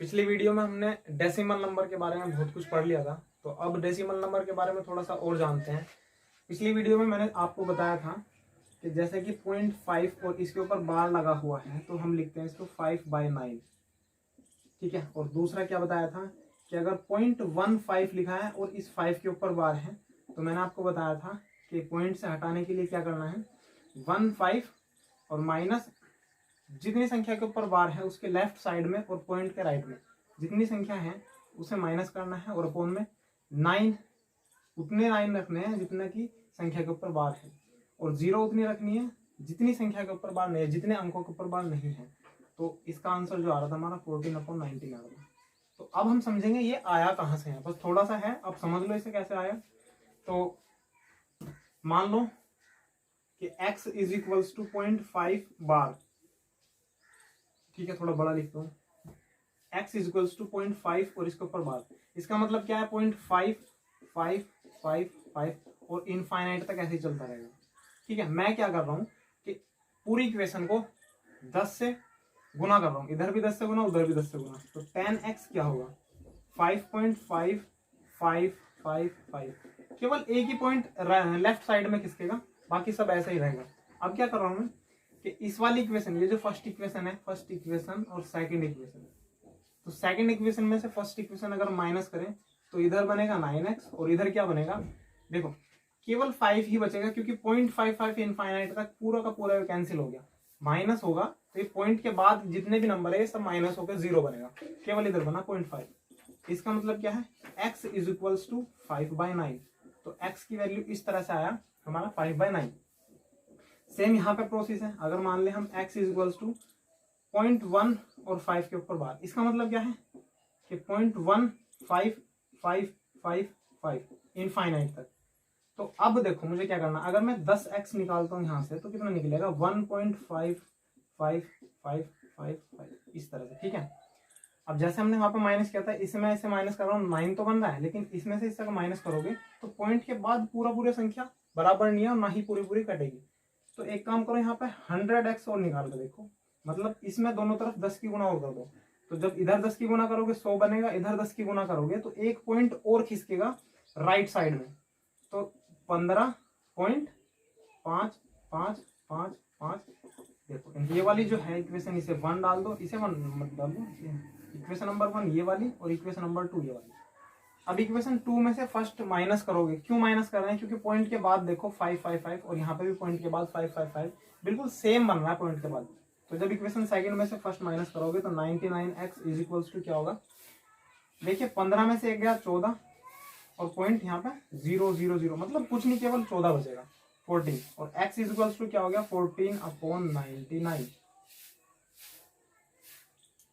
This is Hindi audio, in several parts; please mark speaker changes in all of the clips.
Speaker 1: पिछली वीडियो में हमने डेसिमल नंबर के बारे में बहुत कुछ पढ़ लिया था, तो अब डेसिमल नंबर के बारे में थोड़ा सा और जानते हैं। पिछली वीडियो में मैंने आपको बताया था कि जैसे कि 0.5 और इसके ऊपर बार लगा हुआ है तो हम लिखते हैं इसको 5/9, ठीक है। और दूसरा क्या बताया था कि अगर 0.15 लिखा है और इस 5 के ऊपर बार है तो मैंने आपको बताया था कि पॉइंट से हटाने के लिए क्या करना है, 15 और माइनस जितनी संख्या के ऊपर बार है उसके लेफ्ट साइड में और पॉइंट के राइट में जितनी संख्या है उसे माइनस करना है और अपोन में 9 उतने 9 रखने हैं जितने की संख्या के ऊपर बार है, और 0 उतनी रखनी है जितनी संख्या के ऊपर बार नहीं है, जितने अंकों के ऊपर बार नहीं है। तो इसका आंसर जो आ रहा था हमारा 14/19 आ रहा था। तो अब हम समझेंगे ये आया कहाँ से है, बस थोड़ा सा है, अब समझ लो इसे कैसे आया। तो मान लो कि x इज इक्वल्स टू 0.5 बार, ठीक है, थोड़ा बड़ा लिखता हूँ, x इज इक्वल्स टू 0.5 और इसके ऊपर बार। इसका मतलब क्या है, 0.5 5 5 5 और इनफाइनाइट तक ऐसे ही चलता रहेगा, ठीक है। मैं क्या कर रहा हूँ कि पूरी इक्वेशन को 10 से गुना कर रहा हूँ, इधर भी 10 से गुना उधर भी 10 से गुना, तो 10x क्या होगा 5.5555। केवल एक ही पॉइंट लेफ्ट साइड में खिसकेगा, बाकी सब ऐसा ही रहेगा। अब क्या कर रहा हूँ मैं कि इस वाली इक्वेशन, ये जो फर्स्ट इक्वेशन है, फर्स्ट इक्वेशन और सेकंड इक्वेशन, तो सेकंड इक्वेशन में से फर्स्ट इक्वेशन अगर माइनस करें तो इधर बनेगा 9x और इधर क्या बनेगा, देखो केवल 5 ही बचेगा क्योंकि 0.55 इनफाइनाइट तक पूरा का पूरा कैंसिल हो गया, माइनस होगा तो ये पॉइंट के बाद जितने भी नंबर है ये सब माइनस होकर 0 बनेगा, केवल इधर बना 0.5। इसका मतलब क्या है, x इज इक्वल्स टू 5/9, तो x की वैल्यू इस तरह से आया हमारा 5/9। सेम यहाँ पे प्रोसेस है, अगर मान ले हम x इज इक्वल्स टू 0.1 और 5 के ऊपर बार, इसका मतलब क्या है कि 0.1555 इनफाइनाइट तक। तो अब देखो मुझे क्या करना, अगर मैं 10x निकालता हूँ यहाँ से तो कितना निकलेगा 1.5555 इस तरह से, ठीक है। अब जैसे हमने वहां पे माइनस किया था, इसमें इसे माइनस कर रहा हूँ, 9 तो बन रहा है, लेकिन इसमें से इससे माइनस करोगे तो पॉइंट के बाद पूरा पूरी संख्या बराबर नहीं है और ना ही पूरी पूरी कटेगी। तो एक काम करो, यहाँ पे 100x और निकाल कर देखो, मतलब इसमें दोनों तरफ 10 की गुना और कर दो, तो जब इधर 10 की गुना करोगे 100 बनेगा, इधर 10 की गुना करोगे तो एक पॉइंट और खिसकेगा राइट साइड में, तो 15.55555। देखो ये वाली जो है इक्वेशन, इसे 1 डाल दो, इसे 1 मत डाल दो, इक्वेशन नंबर 1 ये वाली और इक्वेशन नंबर 2 ये वाली। अब इक्वेशन 2 में से फर्स्ट माइनस करोगे, क्यों माइनस कर रहे हैं, क्योंकि पॉइंट के बाद देखो 555 और यहाँ पे भी पॉइंट के बाद 555 बिल्कुल सेम बन रहा है पॉइंट के बाद। तो जब इक्वेशन सेकंड में से फर्स्ट माइनस करोगे तो 99x इज इक्वल्स टू क्या होगा, देखिए 15 में से एक गया 14 और पॉइंट यहाँ पे 0 0 0, मतलब कुछ नहीं केवल 14 बचेगा 14, और x इज इक्वल्स टू क्या हो गया 14/99,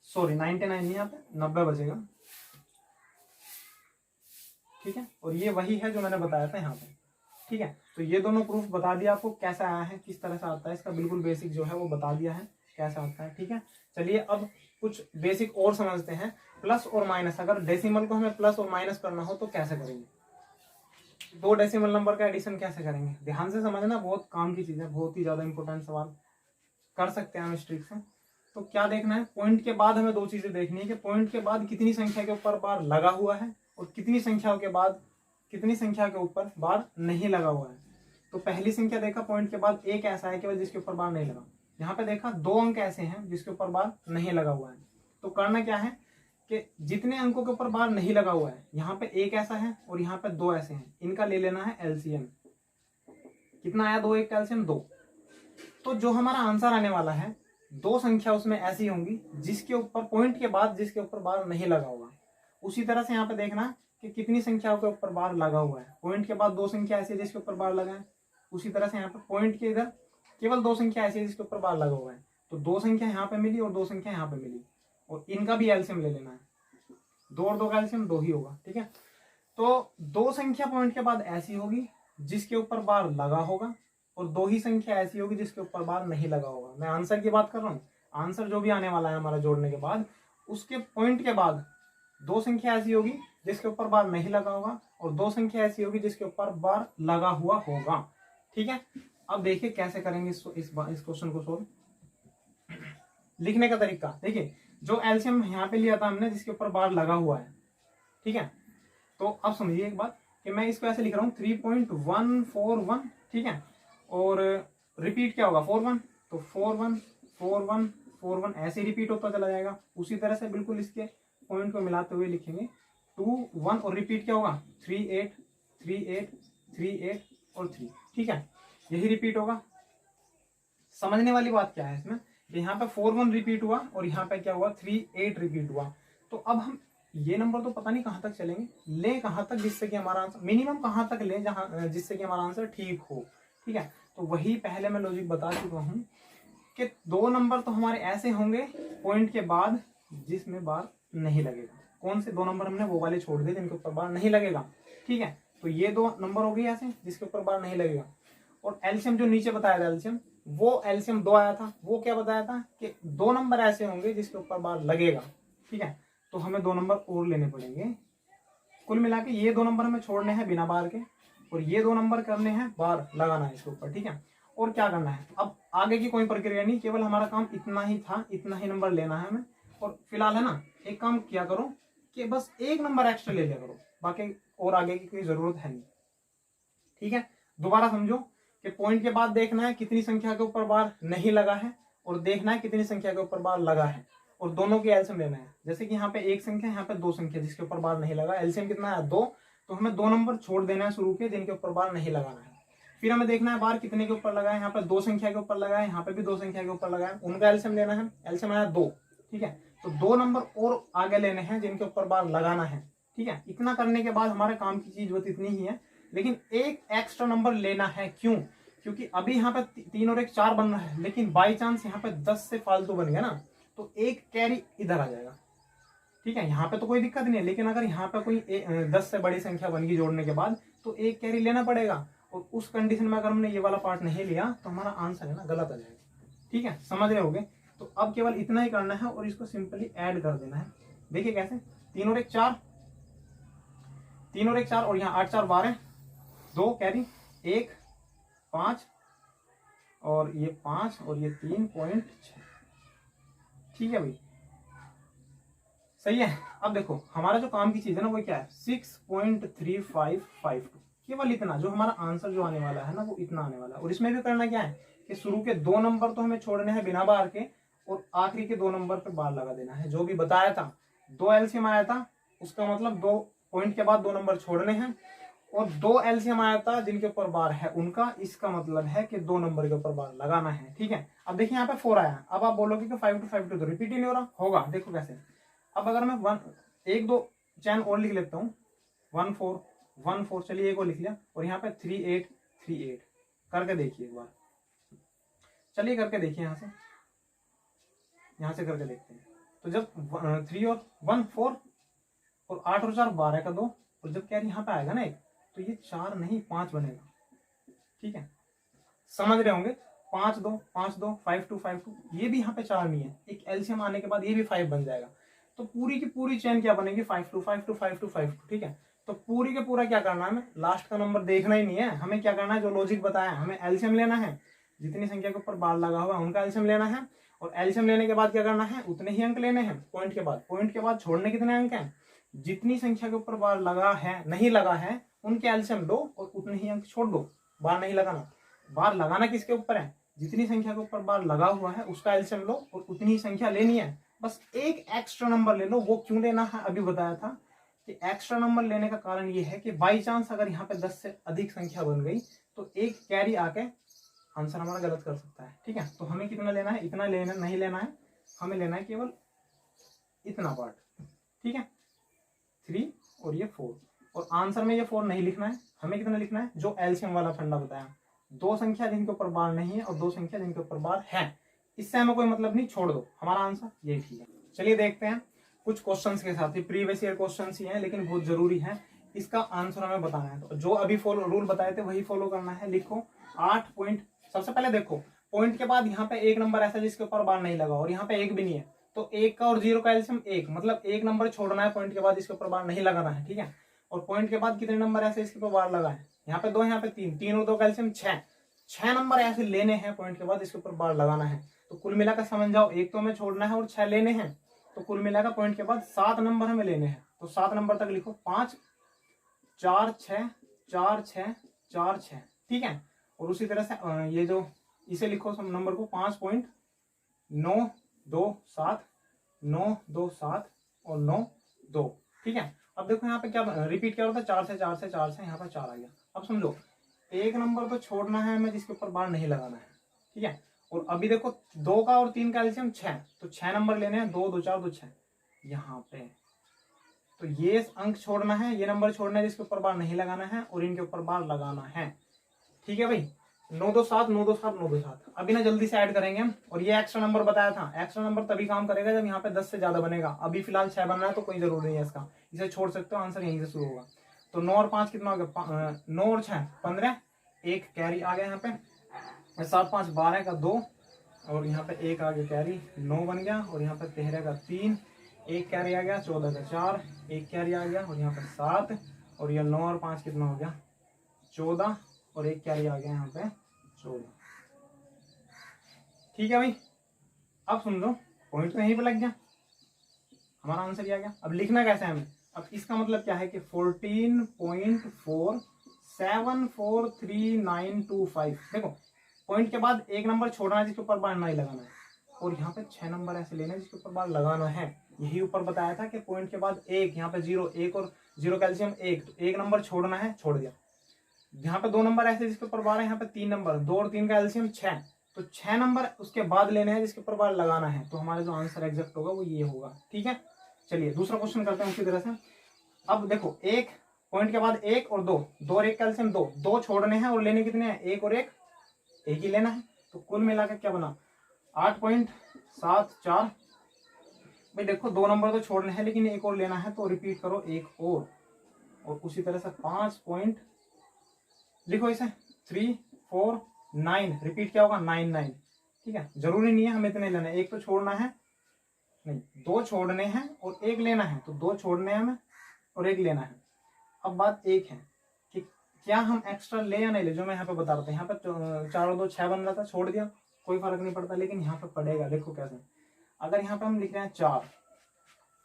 Speaker 1: सॉरी 99 नहीं, यहाँ पे 90 बचेगा, ठीक है। और ये वही है जो मैंने बताया था यहाँ पे, ठीक है। तो ये दोनों प्रूफ बता दिया आपको कैसे आया है, किस तरह से आता है, इसका बिल्कुल बेसिक जो है वो बता दिया है कैसे आता है, ठीक है। चलिए अब कुछ बेसिक और समझते हैं, प्लस और माइनस। अगर डेसिमल को हमें प्लस और माइनस करना हो तो कैसे करेंगे, दो डेसिमल नंबर का एडिशन कैसे करेंगे, ध्यान से समझना, बहुत काम की चीज है, बहुत ही ज्यादा इंपॉर्टेंट सवाल कर सकते हैं हम इस ट्रिक से। तो क्या देखना है, पॉइंट के बाद हमें दो चीजें देखनी है कि पॉइंट के बाद कितनी संख्या के ऊपर बार लगा हुआ है और कितनी संख्या के बाद कितनी संख्या के ऊपर बार नहीं लगा हुआ है। तो पहली संख्या देखा, पॉइंट के बाद एक ऐसा है केवल जिसके ऊपर बार नहीं लगा, यहाँ पे देखा 2 अंक ऐसे हैं जिसके ऊपर बार नहीं लगा हुआ है। तो करना क्या है कि जितने अंकों के ऊपर बार नहीं लगा हुआ है, यहाँ पे एक ऐसा है और यहाँ पे 2 ऐसे हैं, इनका ले लेना है एलसीएम। कितना आया, 2 1 का एलसीएम 2। तो जो हमारा आंसर आने वाला है, 2 संख्या उसमें ऐसी होंगी जिसके ऊपर पॉइंट के बाद जिसके ऊपर बार नहीं लगा हुआ। उसी तरह से यहाँ पे देखना कि कितनी संख्याओं के ऊपर बार लगा हुआ है, पॉइंट के बाद 2 संख्या ऐसी है जिसके ऊपर बार लगा है, उसी तरह से यहाँ पे पॉइंट के इधर केवल 2 संख्या ऐसी है जिसके ऊपर बार लगा हुआ है। तो 2 संख्या यहाँ पे मिली और 2 संख्या यहाँ पे मिली, और इनका भी एलसीएम ले लेना है, 2 और 2 का एलसीएम 2 ही होगा, ठीक है। तो 2 संख्या पॉइंट के बाद ऐसी होगी जिसके ऊपर बार लगा होगा और 2 ही संख्या ऐसी होगी जिसके ऊपर बार नहीं लगा होगा। मैं आंसर की बात कर रहा हूँ, आंसर जो भी आने वाला है हमारा जोड़ने के बाद, उसके पॉइंट के बाद 2 संख्या ऐसी होगी जिसके ऊपर बार नहीं लगा होगा और 2 संख्या ऐसी होगी जिसके ऊपर बार लगा हुआ होगा, ठीक है। अब देखिए कैसे करेंगे इस क्वेश्चन को सोल्व। लिखने का तरीका देखिए, जो एलसीएम यहाँ पे लिया था हमने जिसके ऊपर बार लगा हुआ है, ठीक है। तो अब समझिए एक बात कि मैं इसको ऐसे लिख रहा हूँ 3.141, ठीक है, और रिपीट क्या होगा 41, तो 41 41 41 ऐसे रिपीट होता चला जाएगा। उसी तरह से बिल्कुल इसके पॉइंट को मिलाते हुए लिखेंगे 2 1 और रिपीट क्या होगा 38 38 38 और 3, ठीक है, यही रिपीट होगा। समझने वाली बात क्या है इसमें, यहाँ पे 41 रिपीट हुआ और यहाँ पे क्या हुआ 38 रिपीट हुआ। तो अब हम ये नंबर तो पता नहीं कहाँ तक चलेंगे, ले कहाँ तक जिससे कि हमारा आंसर मिनिमम कहाँ तक ले जहाँ जिससे कि हमारा आंसर ठीक हो, ठीक है। तो वही पहले मैं लॉजिक बता चुका हूँ कि 2 नंबर तो हमारे ऐसे होंगे पॉइंट के बाद जिसमें बार नहीं लगेगा। कौन से 2 नंबर हमने वो वाले छोड़ दिए जिनके ऊपर बार नहीं लगेगा, ठीक है। तो ये 2 नंबर हो गए ऐसे जिसके ऊपर बार नहीं लगेगा। और एलसीएम जो नीचे बताया था एलसीएम, वो एलसीएम 2 आया था, वो क्या बताया था कि 2 नंबर ऐसे होंगे जिसके ऊपर बार लगेगा, ठीक है। तो हमें 2 नंबर और लेने पड़ेंगे। कुल मिला के ये 2 नंबर हमें छोड़ने हैं बिना बार के, और ये 2 नंबर करने हैं बार लगाना है इसके ऊपर, ठीक है। और क्या करना है, अब आगे की कोई प्रक्रिया नहीं, केवल हमारा काम इतना ही था, इतना ही नंबर लेना है हमें। और फिलहाल है ना, एक काम किया करो कि बस 1 नंबर एक्स्ट्रा ले लिया करो, बाकी और आगे की कोई जरूरत है नहीं, ठीक है। दोबारा समझो कि पॉइंट के बाद देखना है कितनी संख्या के ऊपर बार नहीं लगा है, और देखना है कितनी संख्या के ऊपर बार लगा है, और दोनों की एलसीएम लेना है। जैसे कि यहाँ पे 1 संख्या, यहाँ पे 2 संख्या जिसके ऊपर बार नहीं लगा, एलसीएम कितना है 2, तो हमें 2 नंबर छोड़ देना है शुरू के जिनके ऊपर बार नहीं लगाना है। फिर हमें देखना है बार कितने के ऊपर लगा है, यहाँ पे 2 संख्या के ऊपर लगा है, यहाँ पे भी 2 संख्या के ऊपर लगा है, उनका एलसीएम लेना है। एलसीएम आया 2, ठीक है। तो 2 नंबर और आगे लेने हैं जिनके ऊपर बार लगाना है, ठीक है। इतना करने के बाद हमारे काम की चीज बस इतनी ही है, लेकिन एक एक्स्ट्रा नंबर लेना है। क्यों? क्योंकि अभी यहाँ पे 3 और 1 4 बन रहा है, लेकिन बाई चांस यहाँ पे 10 से फालतू बन गया ना, तो एक कैरी इधर आ जाएगा, ठीक है। यहाँ पे तो कोई दिक्कत नहीं है, लेकिन अगर यहाँ पे कोई 10 से बड़ी संख्या बन गई जोड़ने के बाद, तो एक कैरी लेना पड़ेगा। और उस कंडीशन में अगर हमने ये वाला पार्ट नहीं लिया तो हमारा आंसर है ना गलत आ जाएगा, ठीक है। समझ रहे होगे? तो अब केवल इतना ही करना है और इसको सिंपली ऐड कर देना है। देखिए कैसे, 3 और 1 4, 3 और 1 4, और यहाँ 8 4 12, 2 कैरी 1 5, और ये 5 और ये 3.6, ठीक है भाई, सही है। अब देखो हमारा जो काम की चीज है ना वो क्या है 6.3552, केवल इतना जो हमारा आंसर जो आने वाला है ना वो इतना आने वाला है। और इसमें भी करना क्या है कि शुरू के 2 नंबर तो हमें छोड़ने हैं बिना बार के, और आखिरी के 2 नंबर पे बार लगा देना है। जो भी बताया था 2 एलसीएम आया था, उसका मतलब 2 पॉइंट के बाद 2 नंबर छोड़ने हैं, और 2 एलसीएम आया था जिनके ऊपर बार है उनका, इसका मतलब है कि 2 नंबर के ऊपर बार लगाना है, ठीक है। अब देखिए यहाँ पे 4 आया, अब आप बोलोगे कि 5 to 5 to तो रिपीट ही नहीं हो रहा होगा। देखो कैसे, अब अगर मैं 1 2 चैन और लिख लेता हूँ, 1 4 1 4, चलिए एक और लिख लिया, और यहाँ पे 3 8 3 8 करके देखिए एक बार, चलिए करके देखिए यहाँ से करके देखते हैं। तो जब 3 और 1 4, और 8 और 4 12 का 2, और जब क्या यहाँ पे आएगा ना 1, तो ये 4 नहीं 5 बनेगा, ठीक है। समझ रहे होंगे, 5 2 5 2 5 2 5 2, ये भी यहाँ पे 4 नहीं है, एक एलसीएम आने के बाद ये भी 5 बन जाएगा। तो पूरी की पूरी चेन क्या बनेगी 5 2 5 2 5 2 5 2, ठीक है। तो पूरी के पूरा क्या करना है, हमें लास्ट का नंबर देखना ही नहीं है, हमें क्या करना है जो लॉजिक बताया, हमें एलसीएम लेना है, जितनी संख्या के ऊपर बार लगा हुआ है उनका एलसीएम लेना है, और एलसीएम लेने के बाद क्या करना है उतने ही अंक लेने हैं पॉइंट के बाद। पॉइंट के बाद छोड़ने कितने अंक हैं, जितनी संख्या के ऊपर बार लगा है नहीं लगा है उनके एलसीएम लो और उतने ही अंक छोड़ दो। बार नहीं लगाना, बार लगाना किसके ऊपर है, जितनी संख्या के ऊपर बार लगा हुआ है उसका एलसीएम लो और उतनी ही संख्या लेनी है। बस एक एक्स्ट्रा नंबर ले लो। वो क्यों लेना है अभी बताया था कि एक्स्ट्रा नंबर लेने का कारण ये है कि बाई चांस अगर यहाँ पे 10 से अधिक संख्या बन गई तो एक कैरी आके आंसर हमारा गलत कर सकता है, ठीक है। तो हमें कितना लेना है, इतना लेना नहीं लेना है, हमें लेना है केवल इतना पार्ट, ठीक है, 3 और ये 4। और आंसर में ये 4 नहीं लिखना है, हमें कितना लिखना है जो एलसीएम वाला फंडा बताया, 2 संख्या जिनके ऊपर बार नहीं है और 2 संख्या जिनके ऊपर बार है। इससे हमें कोई मतलब नहीं, छोड़ दो, हमारा आंसर यही ठीक है। चलिए देखते हैं कुछ क्वेश्चंस के साथ ही, प्रीवियस ईयर क्वेश्चंस ही हैं लेकिन बहुत जरूरी है, इसका आंसर हमें बताना है। तो जो अभी रूल बताए थे वही फॉलो करना है। लिखो 8 पॉइंट, सबसे पहले देखो पॉइंट के बाद यहाँ पे एक नंबर ऐसा जिसके ऊपर बार नहीं लगा और यहाँ पे एक भी नहीं है, तो 1 का और 0 का एलसीएम 1, मतलब एक नंबर छोड़ना है पॉइंट के बाद इसके ऊपर बार नहीं लगाना है, ठीक है। और पॉइंट के बाद कितने नंबर ऐसे इसके ऊपर बार लगा है, यहाँ पे 2, यहाँ पे 3, 3 और 2 का एलसीएम 6 नंबर ऐसे लेने हैं पॉइंट के बाद इसके ऊपर बार लगाना है। तो कुल मिलाकर समझ जाओ, एक तो हमें छोड़ना है और 6 लेने हैं। तो कुल मिलाकर पॉइंट के बाद 7 नंबर हमें लेने हैं। तो 7 नंबर तक लिखो, 5 4 6 4 6 4 6, ठीक है। और उसी तरह से ये जो इसे लिखो सब नंबर को 5.927 927 और 92, ठीक है। अब देखो यहाँ पे क्या रिपीट क्या होता है, 4 से 4 से 4 से यहाँ पे 4 आ गया। अब समझो एक नंबर तो छोड़ना है हमें जिसके ऊपर बार नहीं लगाना है, ठीक है। और अभी देखो 2 का और 3 का एलसीएम 6, तो 6 नंबर लेने हैं, 2 2 4 2 6 यहाँ पे। तो ये अंक छोड़ना है, ये नंबर छोड़ना है जिसके ऊपर बार नहीं लगाना है, और इनके ऊपर बार लगाना है, ठीक है भाई। 927 927 927 अभी ना जल्दी से ऐड करेंगे हम। और ये एक्स्ट्रा नंबर बताया था, एक्स्ट्रा नंबर तभी काम करेगा जब यहाँ पे 10 से ज्यादा बनेगा। अभी फिलहाल 6 बनना है तो कोई जरूरी नहीं है इसका, इसे छोड़ सकते हो, आंसर यहीं से शुरू होगा। तो 9 और 5 कितना हो गया, 9 और 6 15, एक कैरी आ गया यहाँ पे, 7 5 12 का 2, और यहाँ पे एक आ गया कैरी 9 बन गया, और यहाँ पे 13 का 3, एक कैरी आ गया 14 का 4, एक कैरी आ गया, और यहाँ पे 7, और ये 9 और 5 कितना हो गया 14, और एक कैरी आ गया यहाँ पे 14, ठीक है भाई। अब सुन लो, पॉइंट तो यहीं पे लग गया, हमारा आंसर ये आ गया। अब लिखना कैसे है हमें, अब इसका मतलब क्या है कि 14.474395, देखो पॉइंट के बाद एक नंबर छोड़ना है जिसके ऊपर बार नहीं लगाना है, और यहाँ पे 6 नंबर ऐसे लेने हैं जिसके ऊपर बार लगाना है। यही ऊपर बताया था कि पॉइंट के बाद एक, यहाँ पे 0 1 और 0 कैल्शियम 1, तो एक नंबर छोड़ना है, छोड़ दिया। यहाँ पे 2 नंबर ऐसे जिसके ऊपर बार है, यहाँ पे 3 नंबर, 2 और 3 का एलसीएम 6, तो 6 नंबर उसके बाद लेने हैं जिसके ऊपर बार लगाना है। तो हमारा जो आंसर एग्जैक्ट होगा वो ये होगा, ठीक है। चलिए दूसरा क्वेश्चन करते हैं उसी तरह से। अब देखो एक पॉइंट के बाद 1 और 2, 2 और 1 कैल्शियम 2, 2 छोड़ने हैं और लेने कितने हैं, 1 और 1, एक ही लेना है। तो कुल मिलाकर क्या बना 8.74। भाई देखो 2 नंबर तो छोड़ने हैं लेकिन एक और लेना है, तो रिपीट करो एक और उसी तरह से 5 पॉइंट लिखो इसे 3 4 9, रिपीट क्या होगा 9 9, ठीक है। जरूरी नहीं है हमें इतने लेना है, एक तो छोड़ना है, नहीं 2 छोड़ने हैं और एक लेना है, तो 2 छोड़ने हैं हमें और एक लेना है। अब बात एक है कि क्या हम एक्स्ट्रा ले या नहीं ले, जो मैं यहाँ पे बता रहा था। यहाँ पे 4 और 2 6 बन रहा था, छोड़ दिया, कोई फर्क नहीं पड़ता, लेकिन यहाँ पे पड़ेगा। देखो कैसे, अगर यहाँ पे हम लिख रहे हैं 4,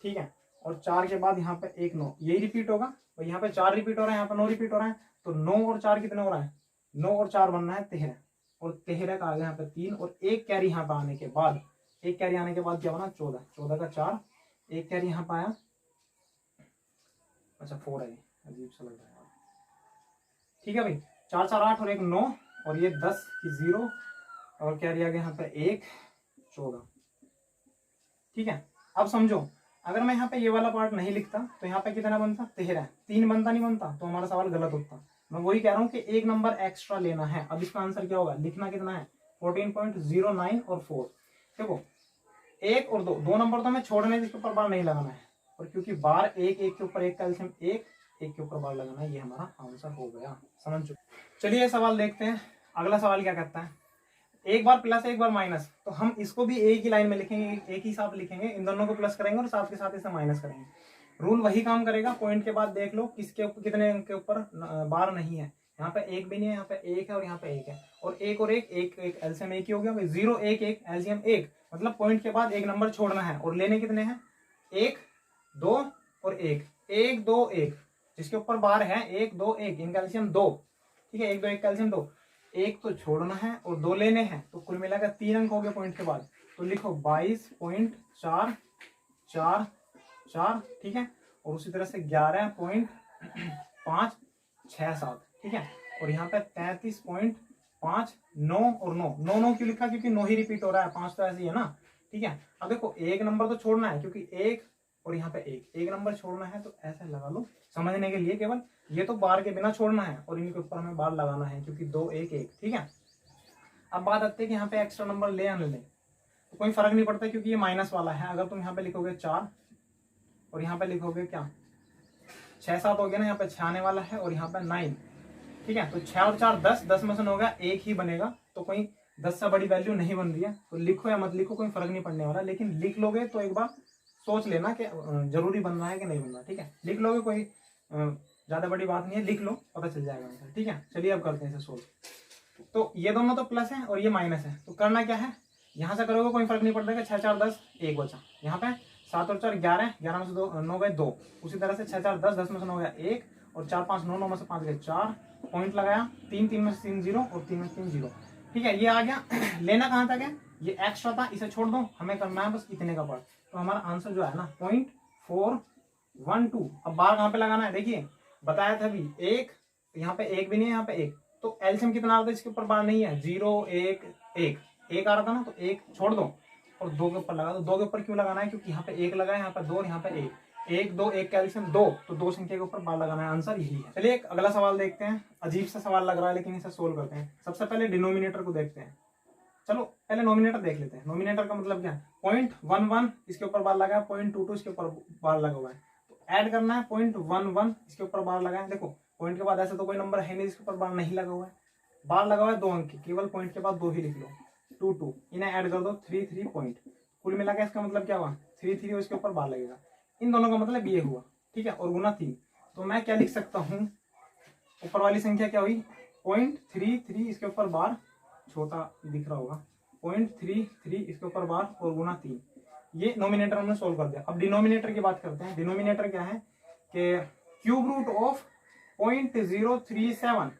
Speaker 1: ठीक है, और 4 के बाद यहाँ पे 1 9, यही रिपीट होगा, और यहाँ पे 4 रिपीट हो रहा है, यहाँ पे 9 रिपीट हो रहा है, तो 9 और 4 कितने हो रहा है, 9 और 4 बनना है 13, और 13 का आ गया यहाँ पे 3, और एक कैरी यहाँ पे आने के बाद, एक कैरी आने के बाद क्या बना 14, 14 का 4, एक कैरी यहाँ पे आया, अच्छा 4 है, अजीब सा लग रहा है, ठीक है भाई। 4 4 8 और 1 9, और ये 10 की 0, और कैरी आ गया यहाँ पे 1 14, ठीक है। अब समझो अगर मैं यहाँ पे ये वाला पार्ट नहीं लिखता तो यहाँ पे कितना बनता 13, 3 बनता नहीं बनता, तो हमारा सवाल गलत होता। मैं वही कह रहा हूँ कि एक नंबर एक्स्ट्रा लेना है। अब इसका आंसर क्या होगा, लिखना कितना है 14.09 और 4। देखो 1 और 2, 2 नंबर तो हमें छोड़ने जिसके ऊपर बार नहीं लगाना है, और क्योंकि बार एक के ऊपर एक कैल्शियम एक के ऊपर बार लगाना है, ये हमारा आंसर हो गया। समझ चुके। चलिए सवाल देखते हैं। अगला सवाल क्या कहता है, एक बार प्लस एक बार माइनस, तो हम इसको भी एक ही लाइन में लिखेंगे, एक ही साथ लिखेंगे, इन दोनों को प्लस करेंगे और साथ के साथ इसे माइनस करेंगे। रूल वही काम करेगा। पॉइंट के बाद देख लो किसके कितने के ऊपर बार नहीं है, यहाँ पे एक भी नहीं है, यहाँ पे एक है और यहाँ पे एक है, और एक और एक एक एक एलसीएम एक ही हो गया, 0 1 1 एलसीएम 1, मतलब पॉइंट के बाद एक नंबर छोड़ना है, और लेने कितने हैं 1 2 और 1 1 2 1, जिसके ऊपर बार है 1 2 1, इनका एलसीएम 2, ठीक है, 1 2 1 का एलसीएम 2, एक तो छोड़ना है और 2 लेने हैं, तो कुल मिलाकर 3 अंक हो गए पॉइंट के बाद। तो लिखो 22.444, ठीक है, और उसी तरह से 11.567, ठीक है, और यहाँ पे 33.59 और 9 9 9 क्यों लिखा, क्योंकि 9 ही रिपीट हो रहा है, 5 तो ऐसे ही है ना, ठीक है। अब देखो एक नंबर तो छोड़ना है, क्योंकि एक और यहाँ पे एक नंबर छोड़ना है, तो ऐसे लगा लो समझने के लिए केवल। ये तो बार के बिना छोड़ना है और इनके ऊपर हमें बार लगाना है, क्योंकि 2 1 1, ठीक है। अब बात आती है कि यहाँ पे एक्स्ट्रा नंबर ले या न ले, तो कोई फर्क नहीं पड़ता, क्योंकि ये माइनस वाला है। अगर तुम यहाँ पे लिखोगे 4 और यहाँ पे लिखोगे क्या 6 7 हो गया ना, यहाँ पे 6 आने वाला है, और यहाँ पे 9, ठीक है, तो 6 और 4 10, 10 में से होगा एक ही बनेगा, तो कोई 10 से बड़ी वैल्यू नहीं बन रही है। तो लिखो या मत लिखो कोई फर्क नहीं पड़ने वाला, लेकिन लिख लोगे तो एक बार सोच लेना कि जरूरी बन रहा है कि नहीं बन रहा, ठीक है। लिख लोगे कोई ज्यादा बड़ी बात नहीं है, लिख लो पता चल जाएगा आंसर, ठीक है। चलिए अब करते हैं इसे सोल्व। तो ये दोनों तो प्लस है और ये माइनस है, तो करना क्या है, यहाँ से करोगे कोई फर्क नहीं पड़ता, 6 4 10 1 बचा, यहाँ पे 7 और 4 11, 11 में से 2 9 गए 2। उसी तरह से 6 4 10, 10 में से 9 गया 1, और 4 5 9, 9 में से 5 गए 4। पॉइंट लगाया, 3 3 में से 3 0 और 3 में से 3 0। ठीक है, ये आ गया। लेना कहाँ तक है, ये एक्स्ट्रा था, इसे छोड़ दो, हमें करना है बस इतने का पार्ट। तो हमारा आंसर जो है ना 0.412। अब बार कहाँ पे लगाना है, देखिए बताया था अभी 1, यहाँ पे 1 भी नहीं है, यहाँ पे 1, तो एलसीएम कितना आ रहा था इसके ऊपर बार नहीं है, 0 1 1 1 आ रहा था ना, तो 1 छोड़ दो और 2 के ऊपर लगा दो। 2 के ऊपर क्यों लगाना है, क्योंकि यहाँ पे 1 लगा है, यहाँ पे 2 और यहाँ पे 1, 1 2 1 कैल्शियम 2, तो 2 संख्या के ऊपर बार लगाना है, आंसर यही है। चलिए एक अगला सवाल देखते हैं, अजीब सा सवाल लग रहा है लेकिन इसे सोल्व करते हैं। सबसे पहले डिनोमिनेटर को देखते हैं। चलो पहले नोमिनेटर देख लेते हैं। नोमिनेटर का मतलब क्या है, 0.11 इसके ऊपर बार लगा है, 0.22 इसके ऊपर बार लगा हुआ है, तो ऐड करना है 0.11 इसके ऊपर बार लगा है। देखो पॉइंट के बाद ऐसा तो कोई नंबर है नहीं जिसके ऊपर बार नहीं लगा हुआ है, बार लगा हुआ है 2 अंक की, केवल पॉइंट के बाद 2 ही लिख लो, 2 2, इन्हें ऐड कर दो 3 3 पॉइंट, कुल मिला के इसका मतलब क्या हुआ 3 3 इसके ऊपर बार लगेगा। इन दोनों का मतलब ये हुआ, ठीक है, और गुना 3। तो मैं क्या लिख सकता हूँ, ऊपर वाली संख्या क्या हुई 0.33 इसके ऊपर बार, छोटा दिख रहा होगा, 0.33 इसके ऊपर बार और गुना 3। ये नोमिनेटर हमने सोल्व कर दिया। अब डिनोमिनेटर की बात करते हैं। डिनोमिनेटर क्या है कि cube root of 0.037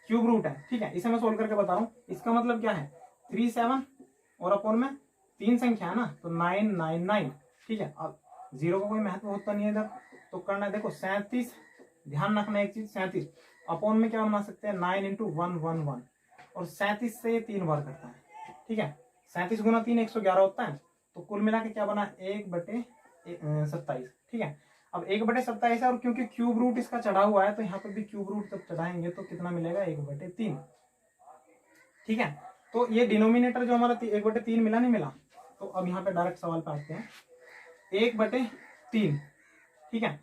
Speaker 1: cube root है, ठीक है, इसे मैं सोल्व करके बता रहा हूँ। इसका मतलब क्या है 37 और अपॉन में 3 संख्या है ना, तो 999, ठीक है। अब 0 का कोई महत्व होता नहीं है इधर, तो करना है देखो 37, ध्यान रखना एक चीज, 37 अपॉन में क्या बना सकते हैं 9 × 111, और 37 से 3 बार करता है, ठीक है। 37 गुना 3 111 होता है, तो कुल मिला के क्या बना 1/27, ठीक है। अब 1/27 है, और क्योंकि क्यूब रूट इसका चढ़ा हुआ है तो यहाँ पर भी क्यूब रूट जब चढ़ाएंगे तो कितना मिलेगा 1/3, ठीक है। तो ये डिनोमिनेटर जो हमारा 1/3 मिला नहीं मिला, तो अब यहाँ पे डायरेक्ट सवाल पे आते हैं 1/3, ठीक है।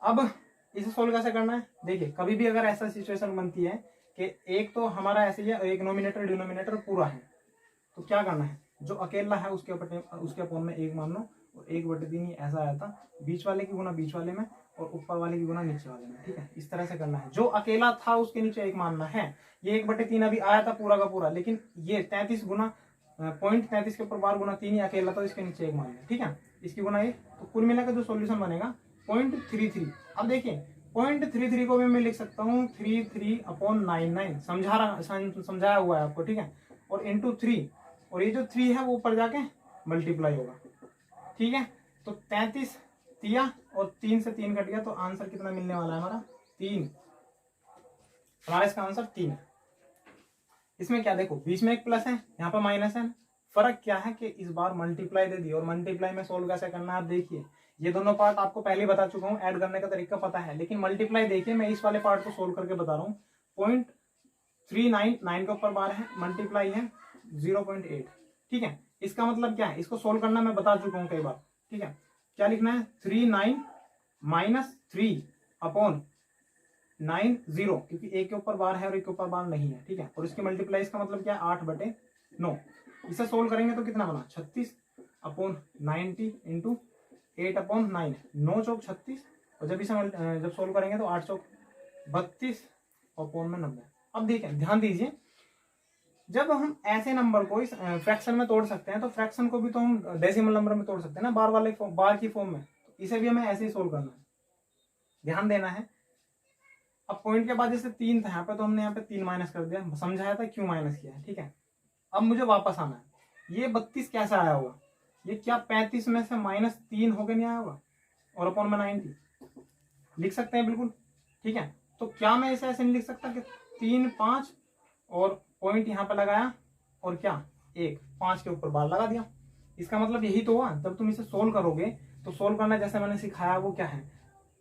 Speaker 1: अब इसे सोल्व कैसे करना है, देखिए कभी भी अगर ऐसा सिचुएशन बनती है कि एक तो हमारा ऐसे ही है, एक नोमिनेटर डिनोमिनेटर पूरा है, तो क्या करना है, जो अकेला है उसके अपॉन में 1 मान लो, और 1/3 ऐसा आया था, बीच वाले की गुना बीच वाले में और ऊपर वाले की गुना नीचे वाले में, ठीक है। इस तरह से करना है, जो अकेला था उसके नीचे 1 मानना है। ये 1/3 अभी आया था पूरा का पूरा, लेकिन ये 33 गुना 0.33 के ऊपर बार गुना 3 ही अकेला, तो इसके नीचे 1 मानना है, ठीक है। इसकी गुना 1, तो कुल मिलाकर जो सोल्यूशन बनेगा 0.33। अब देखिए 0.33 को भी मैं लिख सकता हूँ 33/99, समझाया हुआ है आपको, ठीक है, और इंटू 3, और ये जो 3 है वो ऊपर जाके मल्टीप्लाई होगा, ठीक है। तो 33 दिया और 3 से 3 कट गया, तो आंसर कितना मिलने वाला है हमारा 3। हमारा इसका आंसर 3 है। इसमें क्या देखो बीच में एक प्लस है, यहाँ पर माइनस है, फर्क क्या है कि इस बार मल्टीप्लाई दे दी, और मल्टीप्लाई में सोल्व कैसे करना है आप देखिए। ये दोनों पार्ट आपको पहले ही बता चुका हूँ, ऐड करने का तरीका पता है, लेकिन मल्टीप्लाई देखिए मैं इस वाले पार्ट को सोल्व करके बता रहा हूँ। 0.399 के ऊपर बार है, मल्टीप्लाई है 0.8, ठीक है। इसका मतलब क्या है, इसको सोल्व करना मैं बता चुका हूँ कई बार, ठीक है। क्या लिखना है 39 - 3 अपॉन 90, क्योंकि एक के ऊपर बार है और एक के ऊपर बार नहीं है, ठीक है। और इसकी मल्टीप्लाई इसका मतलब क्या है 8/9। इसे सोल्व करेंगे तो कितना बना 36/90 इंटू 8/9, 9 चौक 36, और जब इसे जब सोल्व करेंगे तो 8 चौक 32 अपॉन में 90। अब देखिए ध्यान दीजिए, जब हम ऐसे नंबर को इस फ्रैक्शन में तोड़ सकते हैं, तो फ्रैक्शन को भी तो हम डेसिमल नंबर में तोड़ सकते हैं ना, बार की फॉर्म में, तो इसे भी हमें ऐसे ही सोल्व करना है, ध्यान देना है। अब पॉइंट के बाद जैसे 3 था यहाँ पे, तो हमने यहाँ पे 3 माइनस कर दिया, समझाया था क्यों माइनस किया है, ठीक है। अब मुझे वापस आना है, ये 32 कैसा आया होगा, ये क्या 35 में से -3 होके नहीं आया होगा, और अपॉन में 90 लिख सकते हैं बिल्कुल, ठीक है। तो क्या मैं इसे ऐसे नहीं लिख सकता कि 3 5 और पॉइंट यहाँ पे लगाया, और क्या 1 5 के ऊपर बार लगा दिया। इसका मतलब यही तो हुआ, जब तुम इसे सोल्व करोगे तो सोल्व करना जैसे मैंने सिखाया वो क्या है,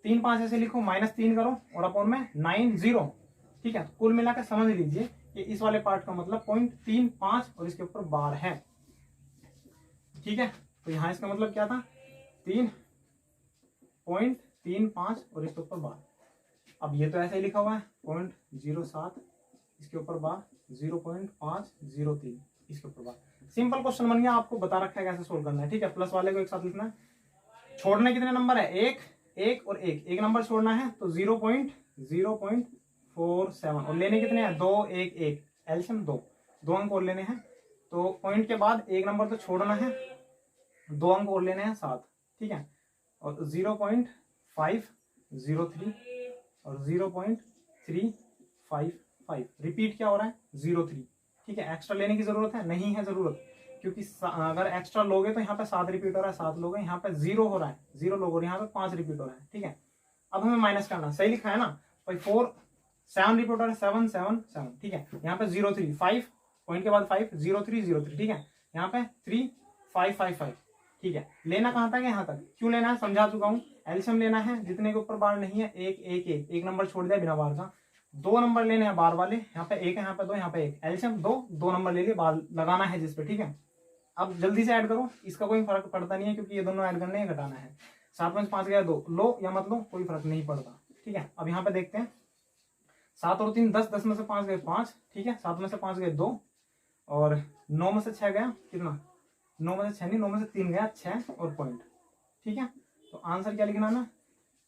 Speaker 1: 3 5 ऐसे लिखो, -3 करो और अपॉन में 90, ठीक है। कुल मिलाकर समझ लीजिए कि इस वाले पार्ट का मतलब 0.35 और इसके ऊपर बार है, ठीक है। तो यहाँ इसका मतलब क्या था 3.35 और इसके ऊपर बार। अब ये तो ऐसे ही लिखा हुआ है 0.07 इसके ऊपर बार, 0.503 इसके ऊपर बार। सिंपल क्वेश्चन बन गया, आपको बता रखा है कैसे सोल्व करना है, ठीक है। प्लस वाले को एक साथ लिखना है। छोड़ने कितने नंबर है, 1 1 और 1 नंबर छोड़ना है, तो 0.47, और लेने कितने हैं 2 1 1, एलसीएम 2 अंक और लेने हैं। तो पॉइंट के बाद 1 नंबर तो छोड़ना है, 2 अंक और लेने हैं 7, ठीक है। और 0.503 और 0.355। रिपीट क्या हो रहा है? 03। ठीक है, एक्स्ट्रा लेने की जरूरत है? नहीं है जरूरत, क्योंकि अगर एक्स्ट्रा लोगे तो यहाँ पे 7 रिपीट हो रहा है, 7 लोगे, यहाँ पे 0 हो रहा है, 0 लोगे और यहाँ पे 5 रिपीट हो रहा है। ठीक है, अब हमें माइनस करना, सही लिखा है ना भाई, 4 7 रिपीट हो रहा है, 7 7 7। ठीक है, यहाँ पे 03 5 पॉइंट के बाद 5 03 03। ठीक है, यहाँ पे 3 5 5 5। ठीक है, लेना कहाँ तक है? यहाँ तक। क्यों लेना है समझा चुका हूँ। एल्सियम लेना है, जितने के ऊपर बार नहीं है एक एक एक, एक नंबर छोड़ दिया बिना बार का। 2 नंबर लेने हैं बार वाले, यहाँ पे 1 है, यहाँ पे 2, यहाँ पे 1। एल्सियम 2 नंबर ले लिए, बार लगाना है जिसपे। ठीक है, अब जल्दी से ऐड करो, इसका कोई फर्क पड़ता नहीं है क्योंकि ये दोनों ऐड करने हैं, घटाना है। 7 में से 5 गया 2, लो या मत लो कोई फर्क नहीं पड़ता। ठीक है, अब यहाँ पे देखते हैं, 7 और 3 10, 10 में से 5 गए 5। ठीक है, 7 में से 5 गए 2 और 9 में से 6 गया कितना? 9 में से 6 नहीं, 9 में से 3 गया 6 और पॉइंट। ठीक है, तो आंसर क्या लिखना ना?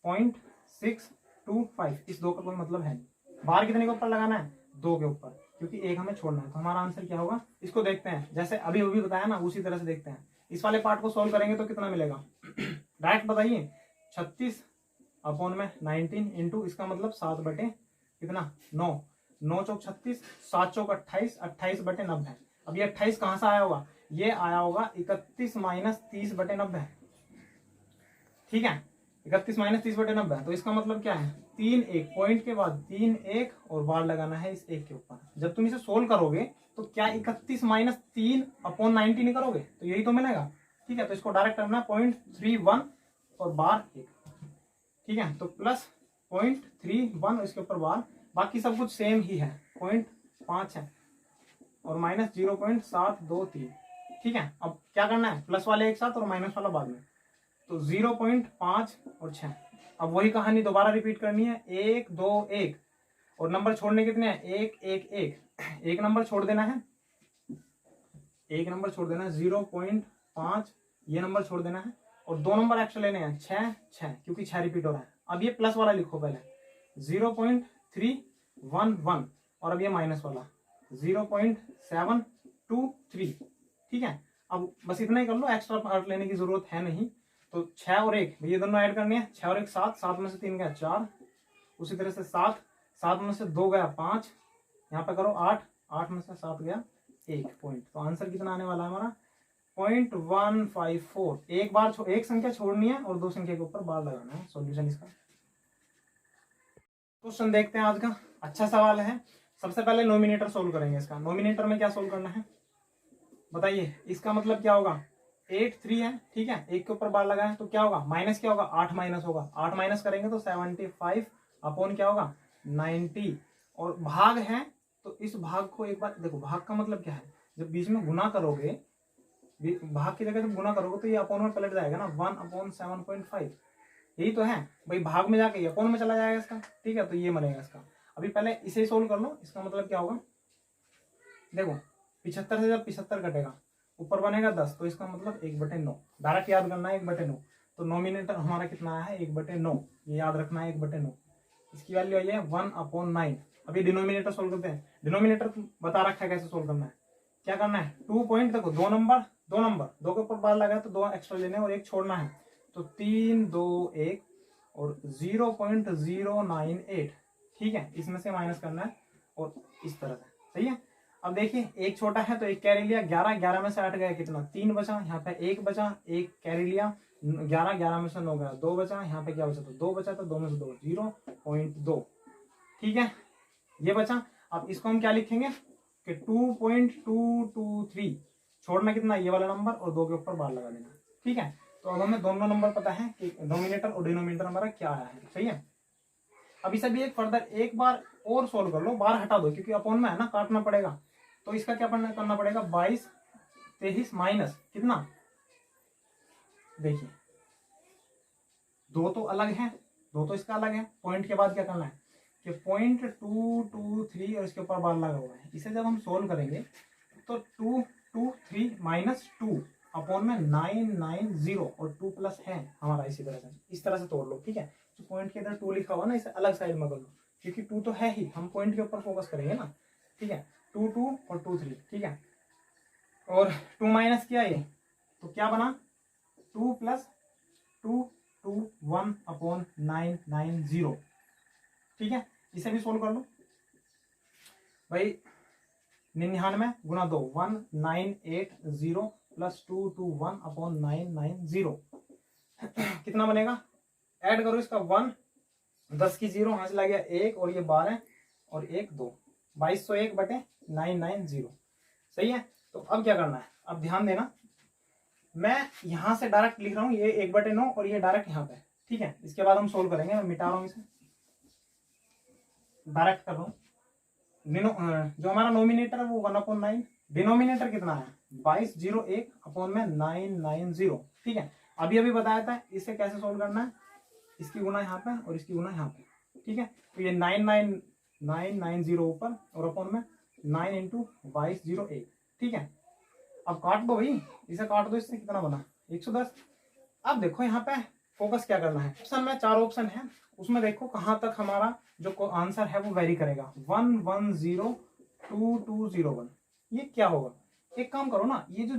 Speaker 1: 0.625। इस 2 का कोई मतलब है नहीं। बार कितने के ऊपर लगाना है? 2 के ऊपर, क्योंकि एक हमें छोड़ना है। तो हमारा आंसर क्या होगा? इसको देखते हैं, जैसे अभी अभी बताया ना उसी तरह से देखते हैं। इस वाले पार्ट को सोल्व करेंगे तो कितना मिलेगा? डायरेक्ट बताइए। 36 अपॉन में 19 इंटू इसका मतलब 7 बटे कितना? 9। 9 चौक 36, 7 चौक 28, 28 बटे 90। अब ये 28 कहां से आया होगा? ये आया होगा 31 माइनस 30 बटे 90। ठीक है, 31 माइनस 30 बटे 90। तो इसका मतलब क्या है? 3 1 पॉइंट के बाद 3 1 और बार लगाना है इस 1 के ऊपर। जब तुम इसे सोल्व करोगे तो क्या 31 माइनस 3 अपॉन 90 नहीं करोगे? तो यही तो मिलेगा। ठीक है, तो इसको डायरेक्ट करना है 0.31 और बार 1। ठीक है, तो प्लस 0.31 इसके ऊपर बार, बाकी सब कुछ सेम ही है, 0.5 है और माइनस 0.723। ठीक है, अब क्या करना है? प्लस वाले एक साथ और माइनस वाला बाद में। तो 0.5 और 6। अब वही कहानी दोबारा रिपीट करनी है, 1 2 1 और नंबर छोड़ने कितने हैं? 1 1 1। एक नंबर छोड़ देना है, एक नंबर छोड़ देना है, 0.5 ये नंबर छोड़ देना है और 2 नंबर एक्स्ट्रा लेने हैं, 6 6, क्योंकि 6 रिपीट हो रहा है। अब ये प्लस वाला लिखो पहले, 0.311 और अब ये माइनस वाला 0.723। ठीक है, अब बस इतना ही कर लो, एक्स्ट्रा पार्ट लेने की जरूरत है नहीं। तो 6 और 1 ये दोनों ऐड करने हैं, 6 और 1 7, 7 में से 3 गया 4, उसी तरह से 7, 7 में से 2 गया 5, यहाँ पे करो 8, 8 में से 7 गया 1 पॉइंट। तो आंसर कितना आने वाला है हमारा? 0.154। एक बार एक संख्या छोड़नी है और 2 संख्या के ऊपर बार लगाना है। सॉल्यूशन इसका। क्वेश्चन देखते हैं आज का, अच्छा सवाल है। सबसे पहले नोमिनेटर सोल्व करेंगे इसका। नोमिनेटर में क्या सोल्व करना है बताइए? इसका मतलब क्या होगा? 8 3 है। ठीक है, एक के ऊपर बार लगाए तो क्या होगा? माइनस क्या होगा? 8 माइनस होगा। 8 माइनस करेंगे तो 75 अपॉन क्या होगा? 90। और भाग है तो इस भाग को एक बार देखो, भाग का मतलब क्या है? जब बीच में गुना करोगे, भाग की जगह जब गुना करोगे तो ये अपॉन में पलट जाएगा ना, 1/7.5। यही तो है भाई, भाग में जाके ये अपॉन में चला जाएगा इसका। ठीक है, तो ये बनेगा इसका। अभी पहले इसे सोल्व कर लो। इसका मतलब क्या होगा? देखो 75 से जब 75 कटेगा ऊपर बनेगा 10, तो इसका मतलब 1/9। डायरेक्ट याद करना है 1/9। तो नोमिनेटर हमारा कितना है? 1/9। ये याद रखना है 1/9। इसकी वैल्यू आई है 1/9। अभी डिनोमिनेटर सोल्व करते हैं। डिनोमिनेटर बता रखा है कैसे सोल्व करना है। क्या करना है? 2 पॉइंट, देखो 2 नंबर 2 के ऊपर बार लगा तो 2 एक्स्ट्रा लेने और 1 छोड़ना है। तो 3 2 1 और 0.098। ठीक है, इसमें से माइनस करना है और इस तरह से। सही है, अब देखिए एक छोटा है तो एक कैरी लिया, 11 11 में से 8 गया कितना? 3 बचा, यहाँ पे 1 बचा, 1 कैरी लिया, 11 11 में से 9 गया 2 बचा, यहाँ पे क्या बचा? तो 2 बचा, तो 2 में से 2 0.2। ठीक है, ये बचा। अब इसको हम क्या लिखेंगे कि 2.223। छोड़ना कितना? ये वाला नंबर और 2 के ऊपर बार लगा देना। ठीक है, तो अब हमें दोनों नंबर पता है कि नोमिनेटर और डिनोमिनेटर हमारा क्या आया है। सही है, अब इसे भी एक फर्दर एक बार और सोल्व कर लो। बार हटा दो क्योंकि अपॉन में है ना, काटना पड़ेगा। तो इसका क्या करना पड़ेगा? 22 23 माइनस कितना? देखिए 2 तो अलग है, 2 तो इसका अलग है। पॉइंट के बाद क्या करना है कि 0.223 और इसके ऊपर बार लगा हुआ है। इसे जब हम सोल्व करेंगे तो 223 माइनस 2 अपॉन में 990 और 2 प्लस है हमारा। इस तरह से तोड़ लो। ठीक है, तो पॉइंट के अंदर 2 लिखा हुआ ना, इसे अलग साइड में कर लो क्योंकि 2 तो है ही, हम पॉइंट के ऊपर फोकस करेंगे ना। ठीक है, 2 2 और 2 3। ठीक है, और 2 माइनस किया ये तो क्या बना? 2 प्लस 2 221/990। ठीक है, इसे भी सोल्व कर लो भाई। 99 गुना 2 1980 प्लस 221/990 कितना बनेगा? ऐड करो इसका 1, 10 की 0 यहाँ से लग गया 1 और ये 12 और 1 2, 2201/990। सही है। तो अब क्या करना है, अब ध्यान देना, मैं यहां से डायरेक्ट लिख रहा हूं ये 1/9 और ये डायरेक्ट यहाँ पे। ठीक है, इसके बाद हम सोल्व करेंगे। मैं मिटा रहा हूं इसे, डायरेक्ट कर रहा हूं। जो हमारा नोमिनेटर है वो 1/9, डिनोमिनेटर कितना है 2201/990। ठीक है, अभी अभी बताया था इसे कैसे सोल्व करना है, इसकी गुना यहाँ पे और इसकी गुना यहाँ पे। ठीक है, तो ये 990 ऊपर और अपॉन में 9 इंटू 2201। ठीक है, अब काट दो भाई, इसे काट दो, इससे कितना बना 110। अब देखो यहाँ पे फोकस क्या करना है, ऑप्शन में 4 ऑप्शन है, उसमें देखो कहाँ तक हमारा जो आंसर है वो वेरी करेगा। 1102201, ये क्या होगा? एक काम करो ना, ये जो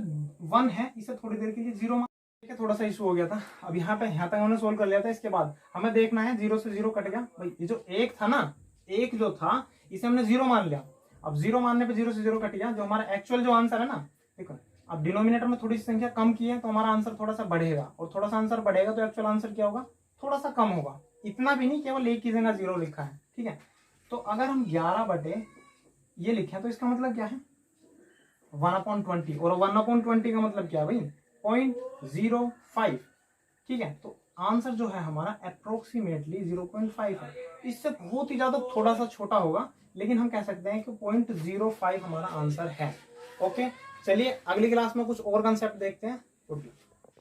Speaker 1: 1 है इसे थोड़ी देर के लिए 0 मान, थोड़ा सा इशू हो गया था। अब यहाँ पे यहाँ तक हमने सोल्व कर लिया था। इसके बाद हमें देखना है 0 से 0 कट गया भाई, ये जो 1 था ना, 1 जो था इसे हमने 0 मान लिया। अब 0 मानने पे 0 से 0 कट गया, जो हमारा एक्चुअल जो आंसर है ना, देखो अब डिनोमिनेटर में थोड़ी सी संख्या कम की है तो हमारा आंसर थोड़ा सा बढ़ेगा, और थोड़ा सा आंसर बढ़ेगा तो एक्चुअल आंसर क्या होगा, थोड़ा सा कम होगा। इतना भी नहीं, केवल एक की जगह 0 लिखा है। ठीक है, तो अगर हम 11 ये लिखे तो इसका मतलब क्या है 1/20, और 1/20 का मतलब क्या है भाई 0.05। ठीक है, तो आंसर जो है हमारा अप्रोक्सीमेटली 0.5 है। इससे बहुत ही ज्यादा थोड़ा सा छोटा होगा, लेकिन हम कह सकते हैं कि 0.05 हमारा आंसर है। ओके, चलिए अगली क्लास में कुछ और कंसेप्ट देखते हैं। गुड।